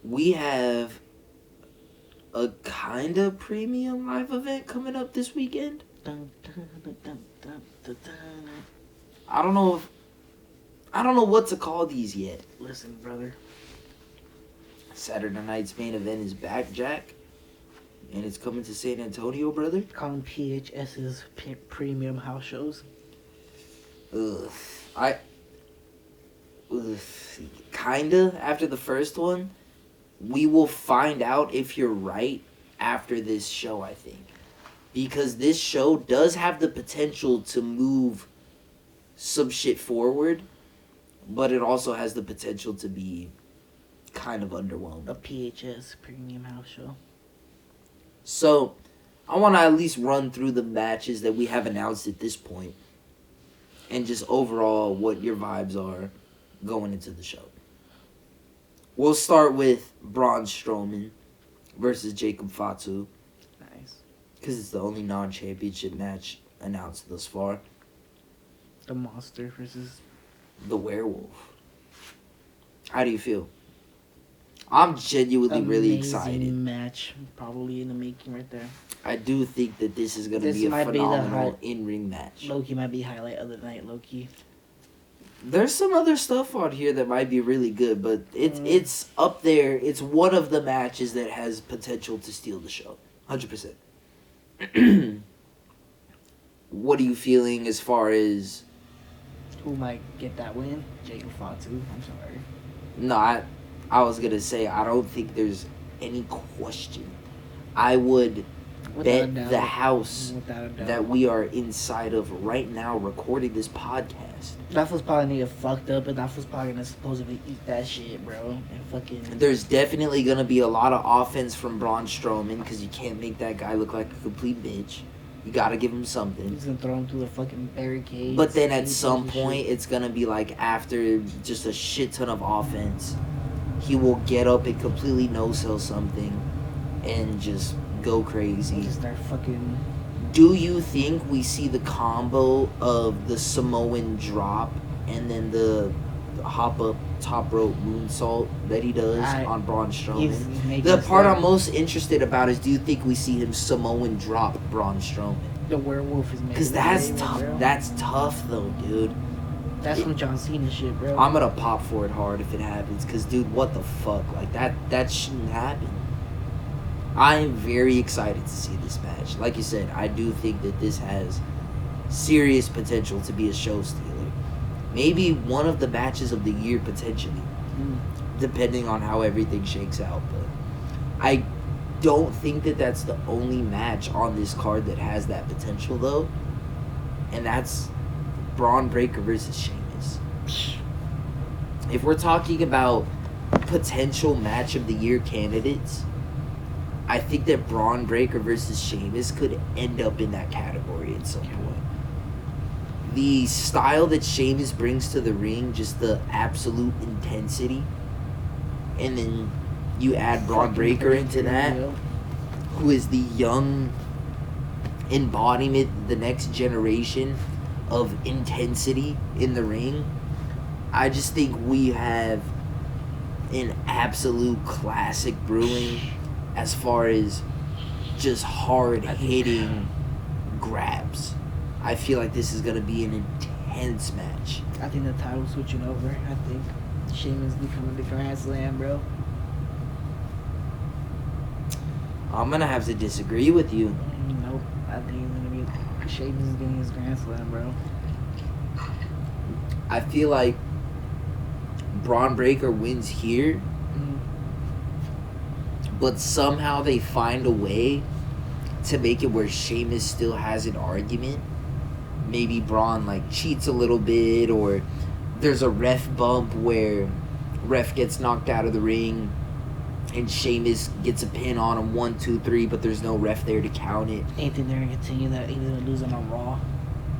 we have a kind of premium live event coming up this weekend. I don't know what to call these yet. Listen, brother. Saturday night's main event is back, Jack. And it's coming to San Antonio, brother. Call them PHS's premium house shows. Ugh. Kinda after the first one. We will find out if you're right after this show, I think. Because this show does have the potential to move some shit forward, but it also has the potential to be kind of underwhelming. A PHS premium house show. So, I want to at least run through the matches that we have announced at this point, and just overall what your vibes are going into the show. We'll start with Braun Strowman versus Jacob Fatu. Nice. Because it's the only non-championship match announced thus far. The Monster versus The Werewolf. How do you feel? I'm genuinely really excited. Match, probably in the making right there. I do think that this is going to be a phenomenal in-ring match. Loki might be highlight of the night, Loki. There's some other stuff on here that might be really good, but it's up there. It's one of the matches that has potential to steal the show. 100%. What are you feeling as far as... Who might get that win? Jacob Fatu. I'm sorry. No, I was going to say, I don't think there's any question. I would bet the house that we are inside of right now recording this podcast. That was probably need to fucked up, and that was probably gonna supposedly eat that shit, bro. And fucking. There's definitely gonna be a lot of offense from Braun Strowman because you can't make that guy look like a complete bitch. You gotta give him something. He's gonna throw him through the fucking barricade. But then at some point, it's gonna be like after just a shit ton of offense, he will get up and completely no-sell something and just go crazy. Just start fucking... Do you think we see the combo of the Samoan drop and then the hop up top rope moonsault that he does on Braun Strowman? The part I'm most interested about is, do you think we see him Samoan drop Braun Strowman? The werewolf is making... Because that's tough. That's tough though, dude. That's some John Cena shit, bro. I'm gonna pop for it hard if it happens. Because, dude, what the fuck? Like, that shouldn't happen. I am very excited to see this match. Like you said, I do think that this has serious potential to be a show stealer. Maybe one of the matches of the year, potentially. Depending on how everything shakes out. But I don't think that that's the only match on this card that has that potential, though. And that's Braun Breaker versus Sheamus. If we're talking about potential match of the year candidates, I think that Braun Breaker versus Sheamus could end up in that category at some point. The style that Sheamus brings to the ring, just the absolute intensity, and then you add Braun Breaker into that, who is the young embodiment, the next generation of intensity in the ring. I just think we have an absolute classic brewing as far as just hard-hitting grabs. I feel like this is going to be an intense match. I think the title's switching over. I think Sheamus becoming the Grand Slam, bro. I'm going to have to disagree with you. Nope. I think it's going to be Sheamus getting his Grand Slam, bro. I feel like Braun Breaker wins here, but somehow they find a way to make it where Sheamus still has an argument. Maybe Braun like cheats a little bit, or there's a ref bump where ref gets knocked out of the ring and Sheamus gets a pin on him 1, 2, 3, but there's no ref there to count it. Ain't think they're gonna continue that? Ain't gonna lose on a Raw?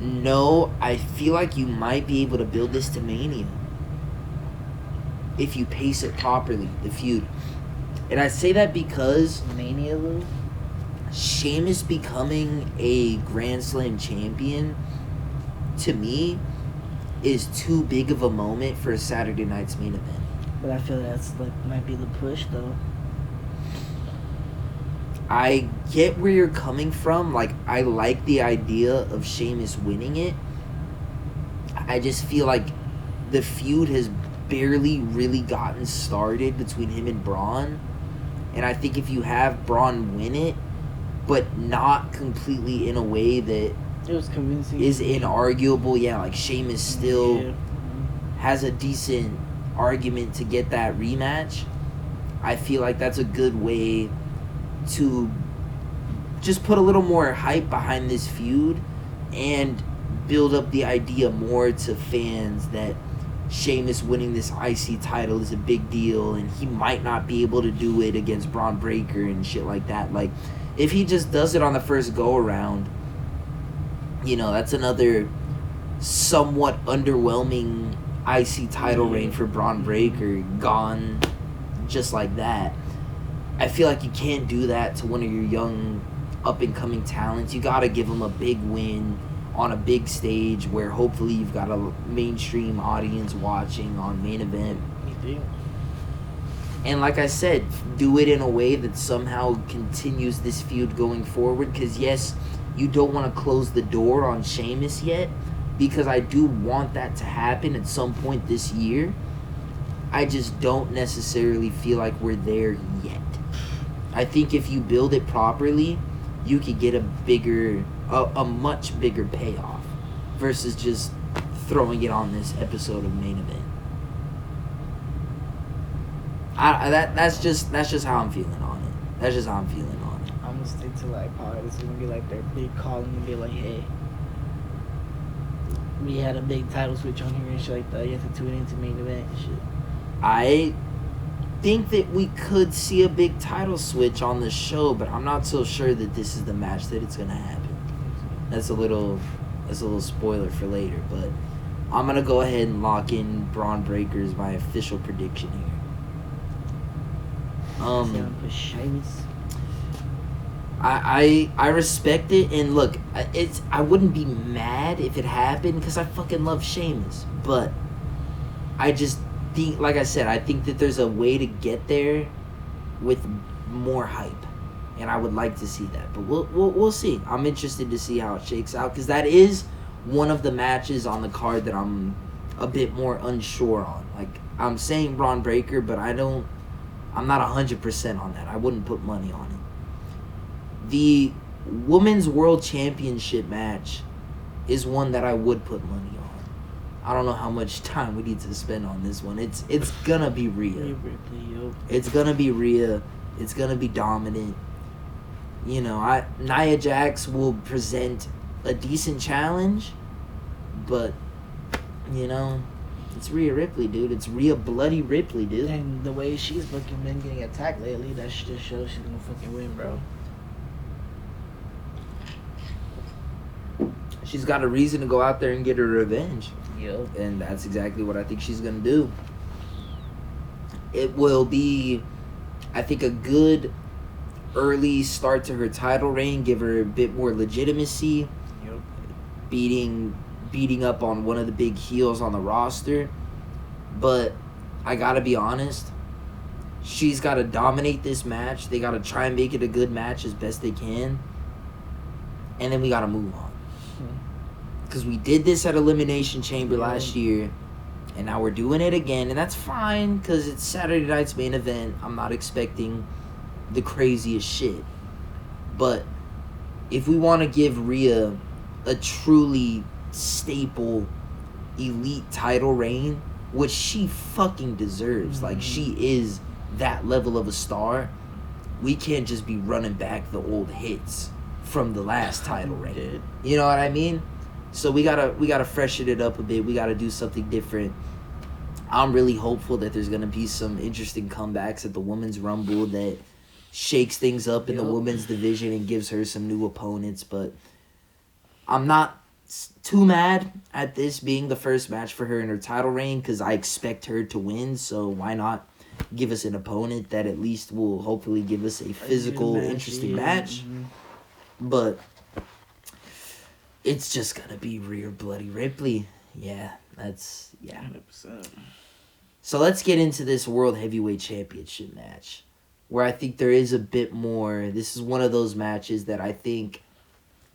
No, I feel like you might be able to build this to Mania if you pace it properly, the feud. And I say that because Mania, Lou? Sheamus becoming a Grand Slam champion, to me, is too big of a moment for a Saturday night's main event. But I feel that's like might be the push though. I get where you're coming from. Like, I like the idea of Sheamus winning it. I just feel like the feud has barely really gotten started between him and Braun. And I think if you have Braun win it, but not completely in a way that It was convincing. is inarguable, yeah, like Sheamus still Yeah. has a decent argument to get that rematch. I feel like that's a good way to just put a little more hype behind this feud and build up the idea more to fans that Sheamus winning this IC title is a big deal and he might not be able to do it against Braun Breaker and shit like that. Like, if he just does it on the first go around, you know, that's another somewhat underwhelming IC title reign for Braun Breaker gone just like that. I feel like you can't do that to one of your young up-and-coming talents. You got to give them a big win on a big stage where hopefully you've got a mainstream audience watching on main event. And like I said, do it in a way that somehow continues this feud going forward. Because yes, you don't want to close the door on Sheamus yet, because I do want that to happen at some point this year. I just don't necessarily feel like we're there yet. I think if you build it properly, you could get a much bigger payoff versus just throwing it on this episode of main event. That's just how I'm feeling on it. That's just how I'm feeling on it. I'm gonna stick to like probably it's gonna be like their big call and be like, hey, we had a big title switch on here and shit like that. You have to tune into main event and shit. I think that we could see a big title switch on the show, but I'm not so sure that this is the match that it's gonna happen. That's a little spoiler for later, but I'm gonna go ahead and lock in Braun Breaker as my official prediction here. I respect it, and look, I wouldn't be mad if it happened because I fucking love Sheamus, but I just think, like I said, I think that there's a way to get there with more hype, and I would like to see that, but we'll see. I'm interested to see how it shakes out because that is one of the matches on the card that I'm a bit more unsure on. Like, I'm saying Braun Breaker, but I'm not 100% on that. I wouldn't put money on it. The Women's World Championship match is one that I would put money on. I don't know how much time we need to spend on this one. It's gonna be Rhea. It's gonna be Rhea. It's gonna be dominant. You know, Nia Jax will present a decent challenge, but you know, it's Rhea Ripley, dude. It's Rhea bloody Ripley, dude. And the way she's fucking been getting attacked lately, that just shows she's gonna fucking win, bro. She's got a reason to go out there and get her revenge. Yep. And that's exactly what I think she's gonna do. It will be, I think, a good early start to her title reign, give her a bit more legitimacy. Yep. Beating up on one of the big heels on the roster. But I gotta be honest, she's gotta dominate this match. They gotta try and make it a good match as best they can. And then we gotta move on. Because we did this at Elimination Chamber last year, and now we're doing it again, and that's fine because it's Saturday night's main event. I'm not expecting the craziest shit. But if we want to give Rhea a truly staple elite title reign, which she fucking deserves, like she is that level of a star, we can't just be running back the old hits from the last title reign. You know what I mean? So we gotta freshen it up a bit. We gotta do something different. I'm really hopeful that there's gonna be some interesting comebacks at the Women's Rumble that shakes things up in the women's division and gives her some new opponents. But I'm not too mad at this being the first match for her in her title reign because I expect her to win. So why not give us an opponent that at least will hopefully give us a physical, interesting match? But it's just gonna be Rhea bloody Ripley. Yeah, that's 100%. So let's get into this World Heavyweight Championship match, where I think there is a bit more. This is one of those matches that I think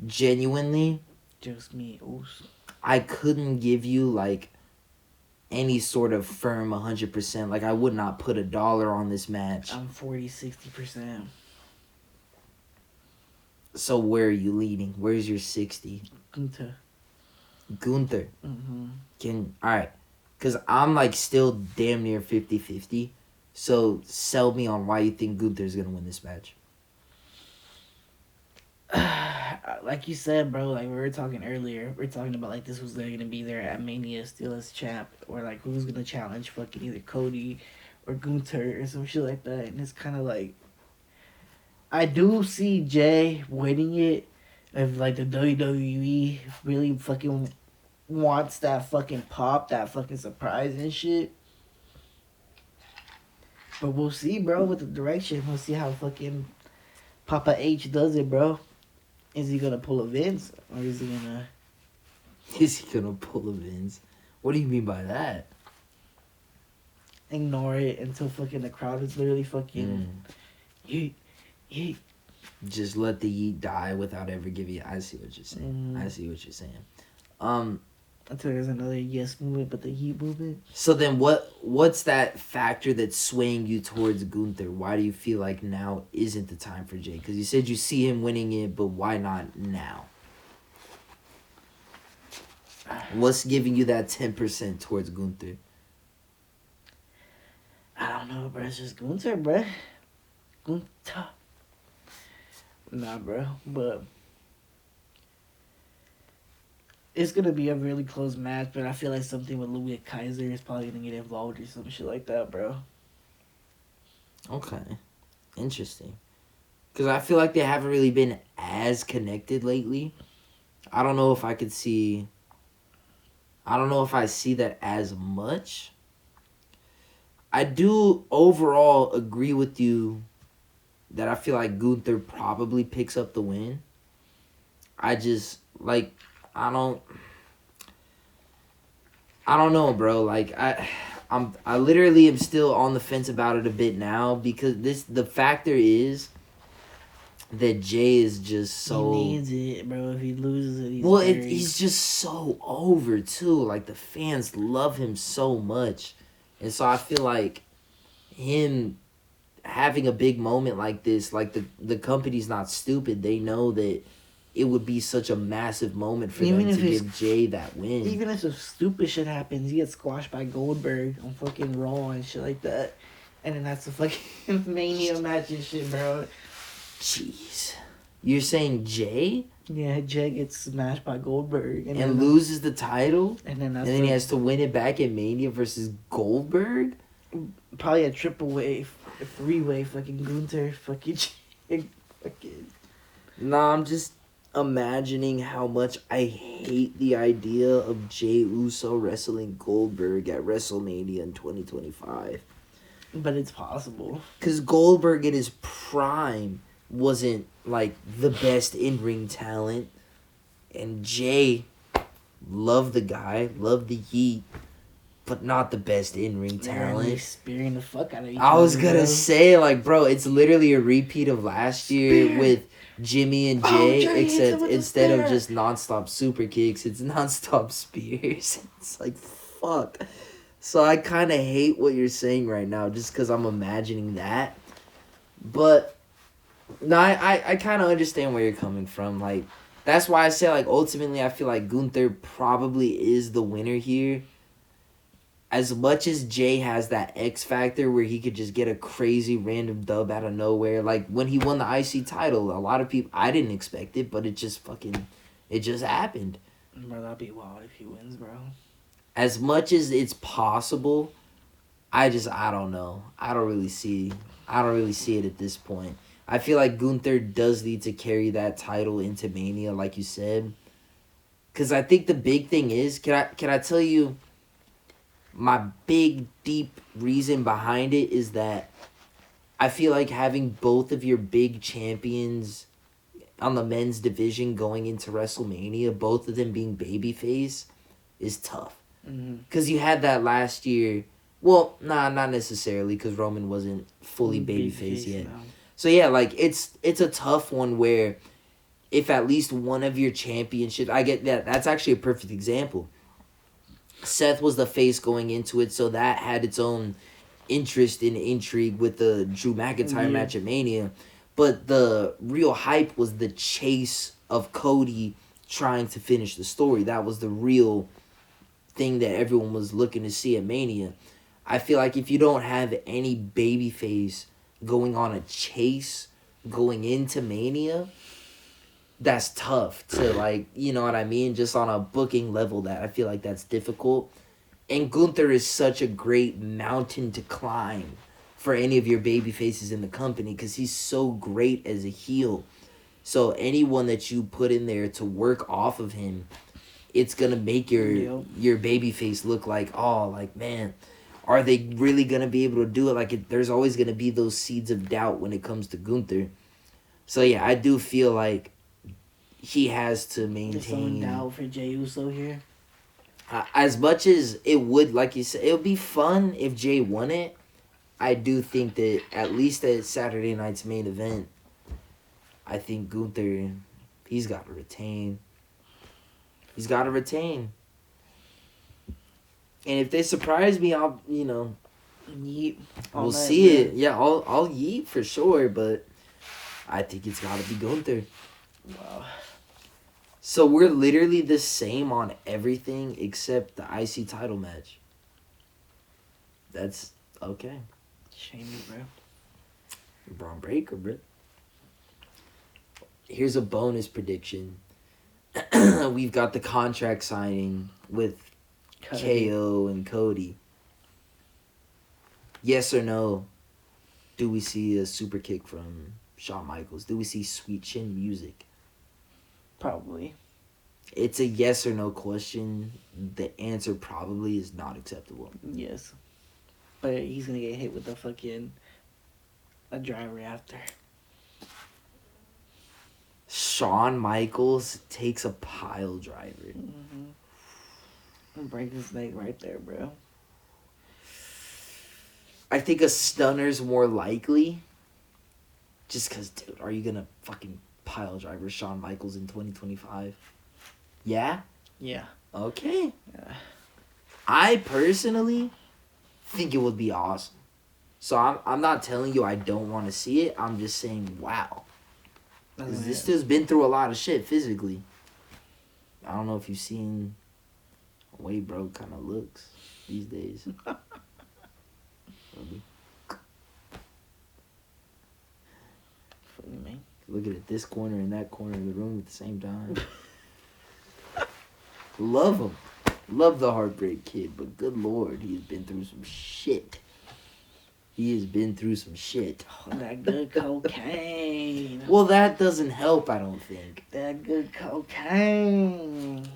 genuinely Just me. Oops. I couldn't give you like any sort of firm 100%. Like I would not put $1 on this match. I'm 40-60%. So where are you leading? Where's your 60? Gunther. Gunther. Mm-hmm. Alright. Because I'm like still damn near 50-50. So sell me on why you think Gunther's going to win this match. Like you said, bro, like we were talking earlier, we're talking about like this was gonna be there at Mania still as champ, or like who's gonna challenge fucking either Cody or Gunther or some shit like that, and it's kind of like I do see Jay winning it if like the WWE really fucking wants that fucking pop, that fucking surprise and shit. But we'll see, bro, with the direction. We'll see how fucking Papa H does it, bro. Is he gonna pull a Vince, or is he gonna? Is he gonna pull a Vince? What do you mean by that? Ignore it until fucking the crowd is literally fucking. Yeet. Just let the yeet die without ever giving you. I see what you're saying. I see what you're saying. Until there's another yes movement, but the yeet movement. So then, what's that factor that's swaying you towards Gunther? Why do you feel like now isn't the time for Jay? Because you said you see him winning it, but why not now? What's giving you that 10% towards Gunther? I don't know, bro. It's just Gunther, bro. Gunther. Nah, bro. But it's gonna be a really close match, but I feel like something with Louis Kaiser is probably gonna get involved or some shit like that, bro. Okay. Interesting. Because I feel like they haven't really been as connected lately. I don't know if I could see... I don't know if I see that as much. I do overall agree with you that I feel like Gunther probably picks up the win. I just, like, I don't know, bro. Like, I literally am still on the fence about it a bit now because the factor is that Jay is just so... He needs it, bro. If he loses it, he's just so over, too. Like, the fans love him so much. And so I feel like him having a big moment like this, like the company's not stupid. They know that it would be such a massive moment for them to give Jay that win. Even if some stupid shit happens, he gets squashed by Goldberg on fucking Raw and shit like that. And then that's a fucking Mania match and shit, bro. Jeez. You're saying Jay? Yeah, Jay gets smashed by Goldberg. And loses the title? And then he has to win it back at Mania versus Goldberg? Probably a triple-way, a three-way fucking Gunther fucking Jay. Fucking... Nah, I'm just imagining how much I hate the idea of Jay Uso wrestling Goldberg at WrestleMania in 2025. But it's possible. Because Goldberg in his prime wasn't, like, the best in-ring talent. And Jay, loved the guy, loved the yeet, but not the best in-ring talent. They're spearing the fuck out of each other. I was gonna say, like, bro, it's literally a repeat of last year with Jimmy and Jay, except instead of just nonstop super kicks, it's nonstop spears. It's like, fuck. So I kind of hate what you're saying right now just because I'm imagining that. But, no, I kind of understand where you're coming from. Like, that's why I say, like, ultimately I feel like Gunther probably is the winner here. As much as Jay has that X factor where he could just get a crazy random dub out of nowhere. Like, when he won the IC title, a lot of people... I didn't expect it, but it just happened. Bro, that'd be wild if he wins, bro. As much as it's possible, I don't know. I don't really see it at this point. I feel like Gunther does need to carry that title into Mania, like you said. Because I think the big thing is... Can I tell you... My big, deep reason behind it is that I feel like having both of your big champions on the men's division going into WrestleMania, both of them being babyface, is tough. Because you had that last year Well, nah, not necessarily, because Roman wasn't fully babyface yet. now. So yeah, like it's a tough one where if at least one of your championships, I get that. That's actually a perfect example. Seth was the face going into it, so that had its own interest and intrigue with the Drew McIntyre Yeah. match at Mania. But the real hype was the chase of Cody trying to finish the story. That was the real thing that everyone was looking to see at Mania. I feel like if you don't have any babyface going on a chase going into Mania, that's tough to, like, you know what I mean? Just on a booking level, that I feel like that's difficult. And Gunther is such a great mountain to climb for any of your baby faces in the company because he's so great as a heel. So anyone that you put in there to work off of him, it's gonna make your baby face look like, oh, like, man, are they really gonna be able to do it? Like, there's always gonna be those seeds of doubt when it comes to Gunther. So yeah, I do feel like he has to There's some maintain. doubt for Jey Uso here. As much as it would, like you said, it would be fun if Jay won it. I do think that at least at Saturday night's main event, I think Gunther, he's got to retain. He's got to retain. And if they surprise me, I'll, Yeet. we'll All see that, it. Yeah, I'll yeet for sure, but I think it's got to be Gunther. Wow. So we're literally the same on everything except the IC title match. That's okay. Shame you, bro. Braun Breaker, bro. Here's a bonus prediction. We've got the contract signing with KO and Cody. Yes or no? Do we see a super kick from Shawn Michaels? Do we see Sweet Chin music? Probably. It's a yes or no question. The answer probably is not acceptable. Yes. But he's gonna get hit with a driver after. Shawn Michaels takes a pile driver. Mm-hmm. And break his leg right there, bro. I think a stunner's more likely. Just because, dude, are you going to fucking pile driver Shawn Michaels in 2025? Yeah? Yeah. Okay. Yeah. I personally think it would be awesome. So I'm not telling you I don't want to see it. I'm just saying, wow. Because this dude's been through a lot of shit physically. I don't know if you've seen the way bro kind of looks these days. Funny, man. Looking at this corner and that corner of the room at the same time. Love him. Love the Heartbreak Kid, but good lord, he's been through some shit. He has been through some shit. Oh, that good cocaine. Well, that doesn't help, I don't think. That good cocaine.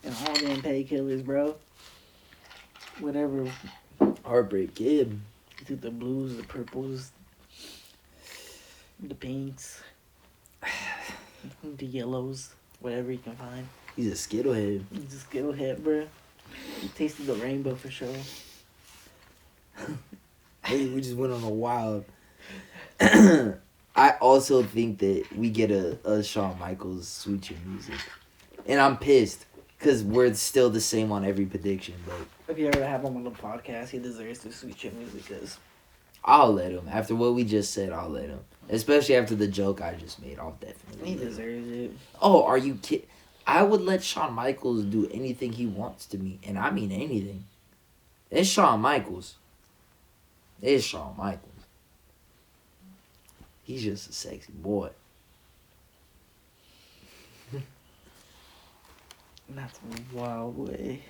And all them painkillers, bro. Whatever. Heartbreak Kid. You took the blues, the purples, the pinks, the yellows, whatever you can find. He's a skittlehead. He's a Skittle head, bro. He tasted the rainbow for sure. Hey, we just went on a wild. I also think that we get a Shawn Michaels Sweet Chin music. And I'm pissed. Because we're still the same on every prediction, but If you ever have him on the podcast, he deserves the Sweet Chin music because I'll let him. After what we just said, I'll let him. Especially after the joke I just made, I'll definitely he let him. deserves it. Oh, are you kidding? I would let Shawn Michaels do anything he wants to me. And I mean anything. It's Shawn Michaels. It's Shawn Michaels. He's just a sexy boy. That's a wild way.